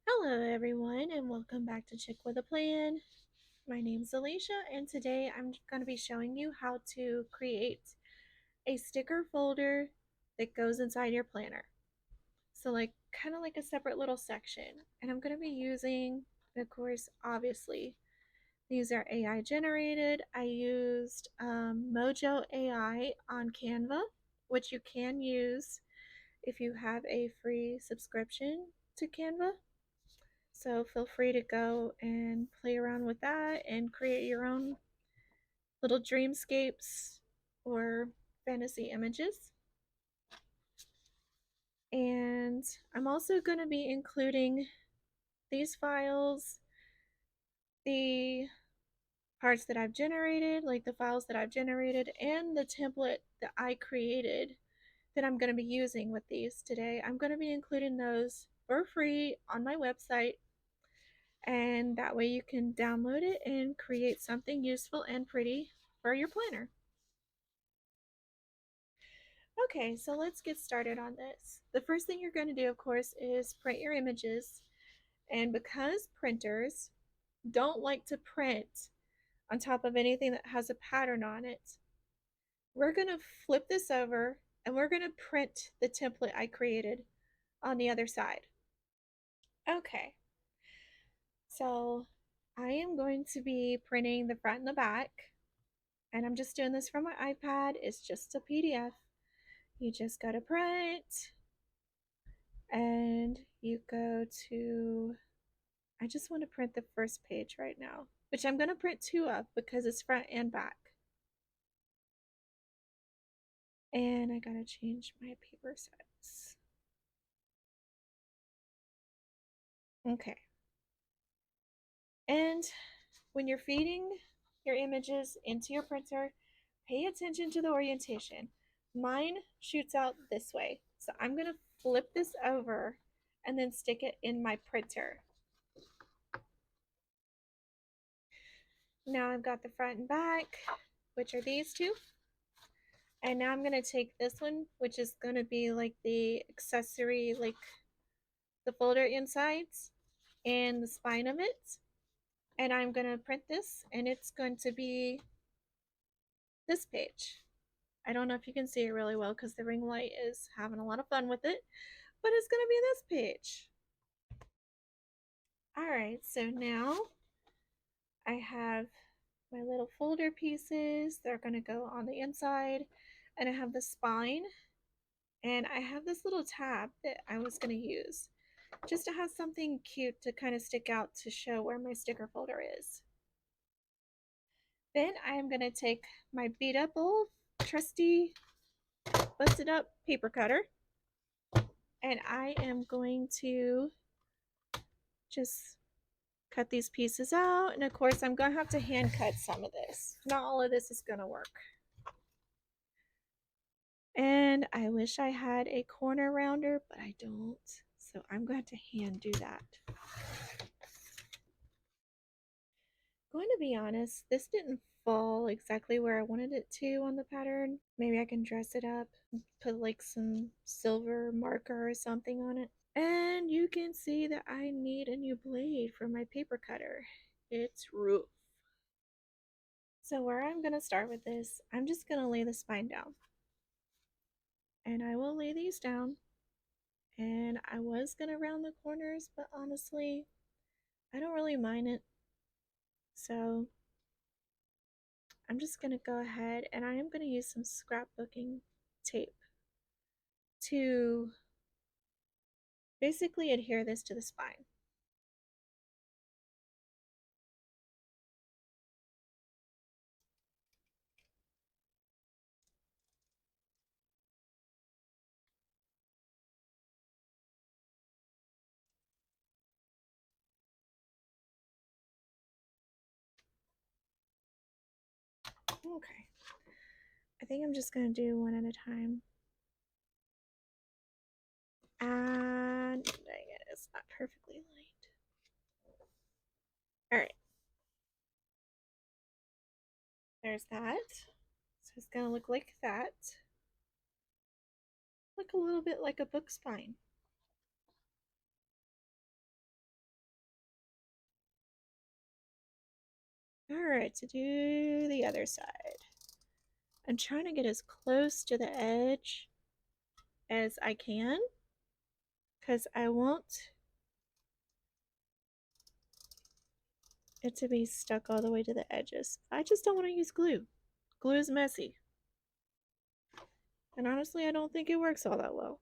Hello, everyone, and welcome back to Chick with a Plan. My name's Alicia, and today I'm going to be showing you how to create a sticker folder that goes inside your planner. So, like, kind of like a separate little section. And I'm going to be using, of course, obviously, these are AI generated. I used Mojo AI on Canva, which you can use if you have a free subscription to Canva. So feel free to go and play around with that and create your own little dreamscapes or fantasy images. And I'm also going to be including these files, the parts that I've generated, like the files that I've generated, and the template that I created that I'm going to be using with these today. I'm going to be including those for free on my website, and that way you can download it and create something useful and pretty for your planner. Okay, so let's get started on this. The first thing you're going to do, of course, is print your images. And because printers don't like to print on top of anything that has a pattern on it, we're going to flip this over and we're going to print the template I created on the other side. Okay, so I am going to be printing the front and the back, and I'm just doing this from my iPad. It's just a PDF. You just go to print and you go to, I just want to print the first page right now, which I'm going to print two of because it's front and back. And I gotta change my paper size. Okay. And when you're feeding your images into your printer, pay attention to the orientation. Mine shoots out this way. So I'm going to flip this over and then stick it in my printer. Now I've got the front and back, which are these two. And now I'm going to take this one, which is going to be like the accessory, like the folder insides and the spine of it. And I'm going to print this, and it's going to be this page. I don't know if you can see it really well because the ring light is having a lot of fun with it, but it's going to be this page. All right, so now I have my little folder pieces. They're going to go on the inside, and I have the spine, and I have this little tab that I was going to use just to have something cute to kind of stick out to show where my sticker folder is. Then I am going to take my beat up old trusty busted up paper cutter, and I am going to just cut these pieces out. And of course, I'm going to have to hand cut some of this. Not all of this is going to work. And I wish I had a corner rounder, but I don't. So I'm going to hand do that. Going to be honest, this didn't fall exactly where I wanted it to on the pattern. Maybe I can dress it up, put like some silver marker or something on it. And you can see that I need a new blade for my paper cutter. It's rough. So where I'm going to start with this, I'm just going to lay the spine down. And I will lay these down. And I was going to round the corners, but honestly, I don't really mind it. So I'm just going to go ahead and I am going to use some scrapbooking tape to basically adhere this to the spine. Okay. I think I'm just going to do one at a time. And dang it, it's not perfectly light. All right. There's that. So it's going to look like that. Look a little bit like a book spine. All right, to do the other side. I'm trying to get as close to the edge as I can because I want it to be stuck all the way to the edges. I just don't want to use glue. Glue is messy. And honestly, I don't think it works all that well.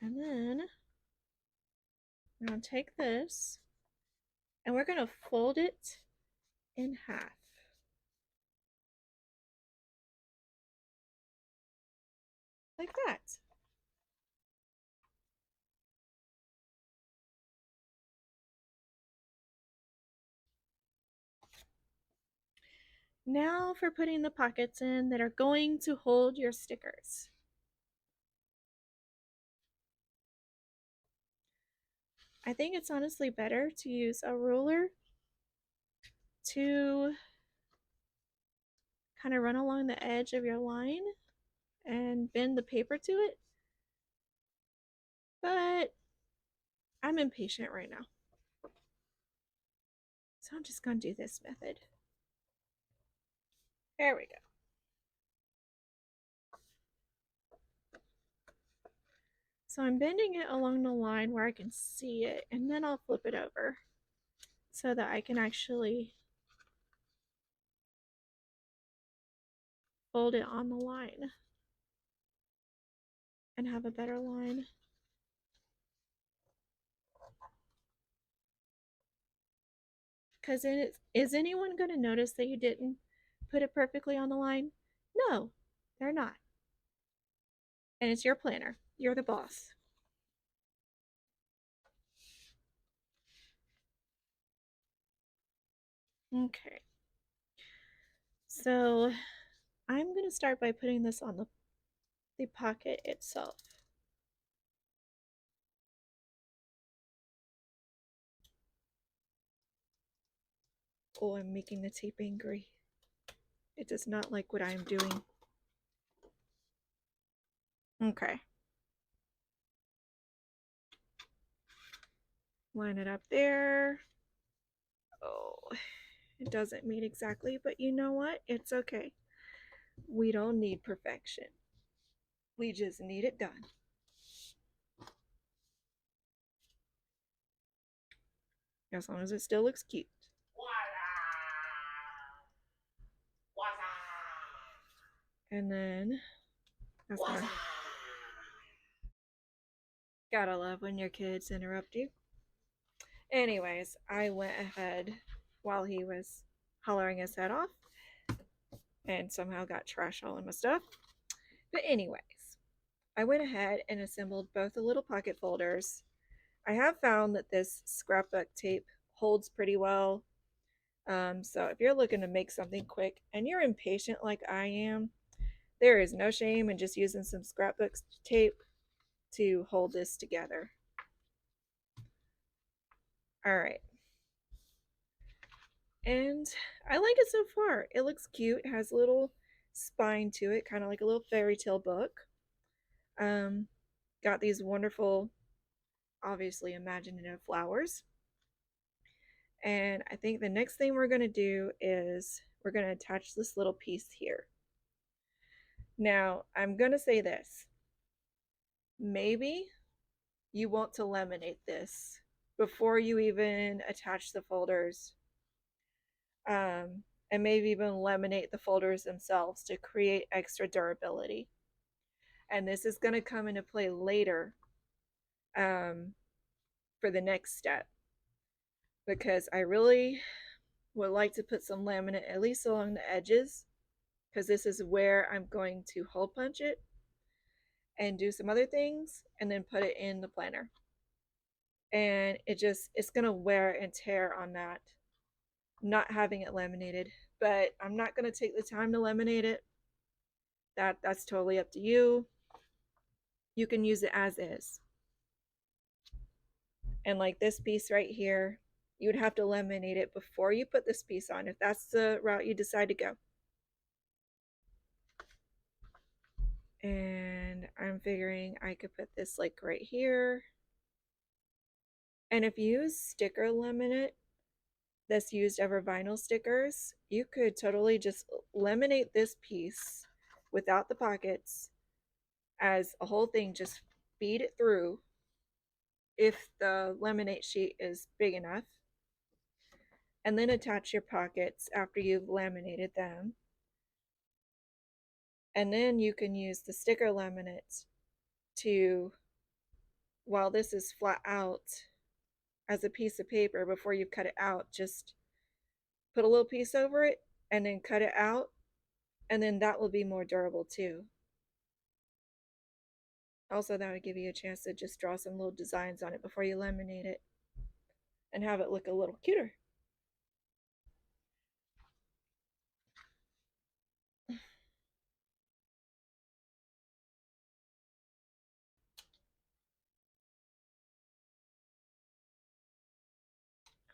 And then I'm going to take this and we're going to fold it in half. Like that. Now for putting the pockets in that are going to hold your stickers. I think it's honestly better to use a ruler to kind of run along the edge of your line and bend the paper to it. But I'm impatient right now. So I'm just going to do this method. There we go. So I'm bending it along the line where I can see it, and then I'll flip it over so that I can actually fold it on the line and have a better line. Because is anyone going to notice that you didn't put it perfectly on the line? No, they're not. And it's your planner. You're the boss. Okay. So I'm going to start by putting this on the pocket itself. Oh, I'm making the tape angry. It does not like what I'm doing. Okay. Line it up there. Oh, it doesn't meet exactly, but you know what? It's okay. We don't need perfection. We just need it done. As long as it still looks cute. And then that's gonna... Gotta love when your kids interrupt you. Anyways, I went ahead while he was hollering his head off and somehow got trash all in my stuff. But anyways, I went ahead and assembled both the little pocket folders. I have found that this scrapbook tape holds pretty well. So if you're looking to make something quick and you're impatient like I am, there is no shame in just using some scrapbook tape to hold this together. All right. And I like it so far. It looks cute. It has a little spine to it, kind of like a little fairy tale book. Got these wonderful, obviously imaginative flowers. And I think the next thing we're going to do is we're going to attach this little piece here. Now, I'm going to say this. Maybe you want to laminate this before you even attach the folders. And maybe even laminate the folders themselves to create extra durability. And this is going to come into play later for the next step, because I really would like to put some laminate at least along the edges, because this is where I'm going to hole punch it and do some other things and then put it in the planner. And it's going to wear and tear on that not having it laminated. But I'm not going to take the time to laminate it. That's totally up to you. You can use it as is. And like this piece right here, you would have to laminate it before you put this piece on if that's the route you decide to go. And I'm figuring I could put this like right here. And if you use sticker laminate that's used over vinyl stickers, you could totally just laminate this piece without the pockets as a whole thing, just feed it through if the laminate sheet is big enough, and then attach your pockets after you've laminated them. And then you can use the sticker laminate to, while this is flat out as a piece of paper before you cut it out, just put a little piece over it and then cut it out, and then that will be more durable too. Also, that would give you a chance to just draw some little designs on it before you laminate it and have it look a little cuter.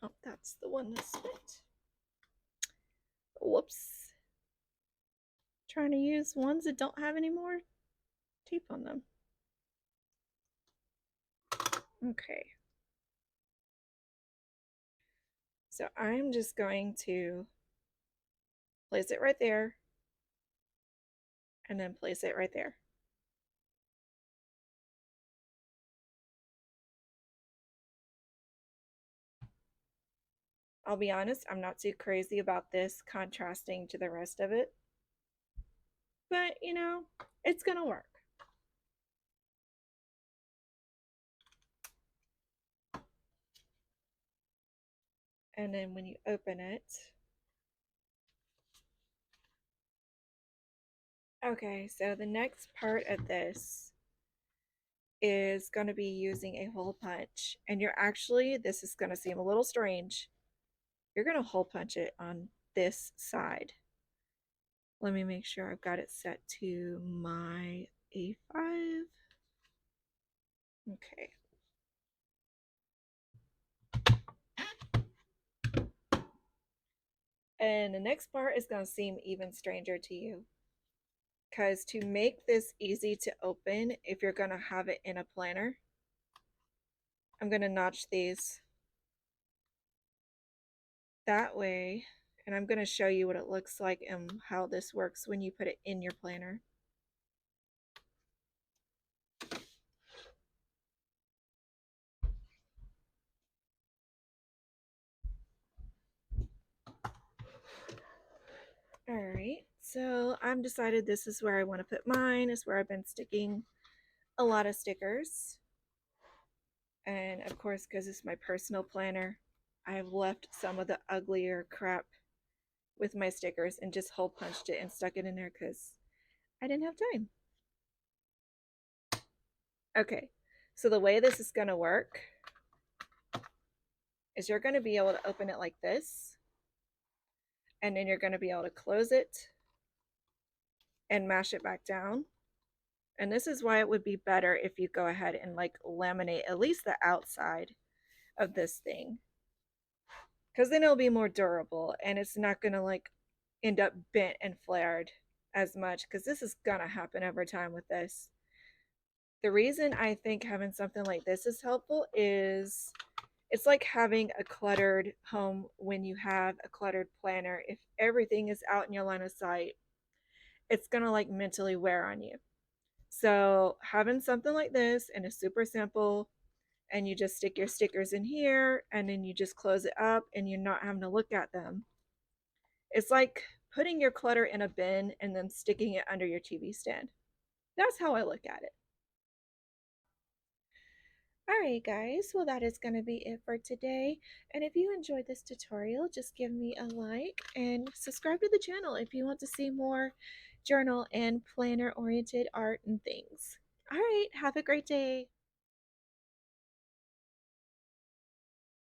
Oh, that's the one that split. Whoops. Trying to use ones that don't have any more tape on them. Okay. So I'm just going to place it right there and then place it right there. I'll be honest, I'm not too crazy about this contrasting to the rest of it, but you know, it's gonna work. And then when you open it, okay, so the next part of this is going to be using a hole punch. And you're actually, this is going to seem a little strange, you're going to hole punch it on this side. Let me make sure I've got it set to my A5. Okay. And the next part is going to seem even stranger to you, because to make this easy to open, if you're going to have it in a planner, I'm going to notch these that way, and I'm going to show you what it looks like and how this works when you put it in your planner. All right, so I've decided this is where I want to put mine. Is where I've been sticking a lot of stickers. And of course, because it's my personal planner, I've left some of the uglier crap with my stickers and just hole punched it and stuck it in there because I didn't have time. Okay, so the way this is going to work is you're going to be able to open it like this, and then you're going to be able to close it and mash it back down. And this is why it would be better if you go ahead and like laminate at least the outside of this thing, because then it'll be more durable and it's not going to like end up bent and flared as much, because this is going to happen over time with this. The reason I think having something like this is helpful is it's like having a cluttered home when you have a cluttered planner. If everything is out in your line of sight, it's going to like mentally wear on you. So having something like this and it's super simple, and you just stick your stickers in here and then you just close it up and you're not having to look at them. It's like putting your clutter in a bin and then sticking it under your TV stand. That's how I look at it. Alright guys, well that is going to be it for today. And if you enjoyed this tutorial, just give me a like and subscribe to the channel if you want to see more journal and planner oriented art and things. Alright, have a great day.